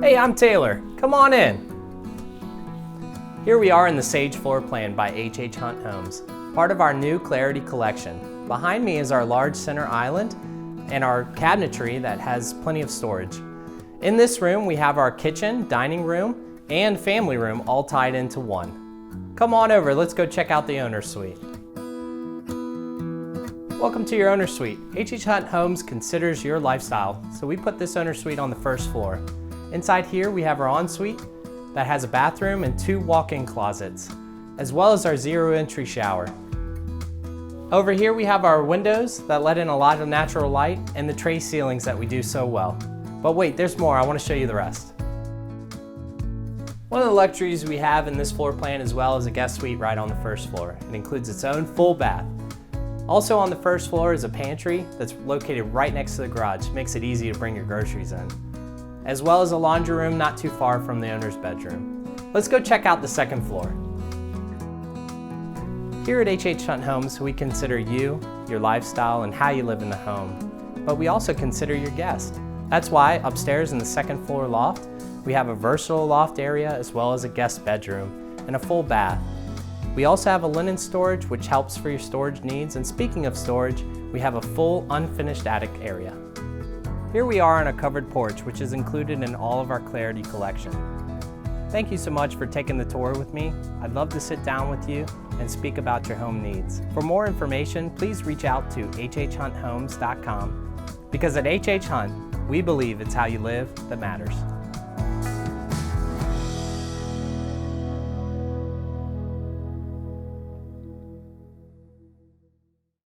Hey, I'm Taylor. Come on in. Here we are in the Sage floor plan by HHHunt Homes, part of our new Clarity collection. Behind me is our large center island and our cabinetry that has plenty of storage. In this room, we have our kitchen, dining room, and family room all tied into one. Come on over, let's go check out the owner's suite. Welcome to your owner's suite. HHHunt Homes considers your lifestyle, so we put this owner's suite on the first floor. Inside here, we have our ensuite that has a bathroom and 2 walk-in closets, as well as our zero entry shower. Over here, we have our windows that let in a lot of natural light and the tray ceilings that we do so well. But wait, there's more. I want to show you the rest. One of the luxuries we have in this floor plan as well is a guest suite right on the first floor. It includes its own full bath. Also on the first floor is a pantry that's located right next to the garage. Makes it easy to bring your groceries in, as well as a laundry room not too far from the owner's bedroom. Let's go check out the second floor. Here at HHHunt Homes, we consider you, your lifestyle, and how you live in the home. But we also consider your guest. That's why upstairs in the second floor loft, we have a versatile loft area as well as a guest bedroom and a full bath. We also have a linen storage which helps for your storage needs, and speaking of storage, we have a full unfinished attic area. Here we are on a covered porch, which is included in all of our Clarity collection. Thank you so much for taking the tour with me. I'd love to sit down with you and speak about your home needs. For more information, please reach out to hhhunthomes.com, because at HH Hunt, we believe it's how you live that matters.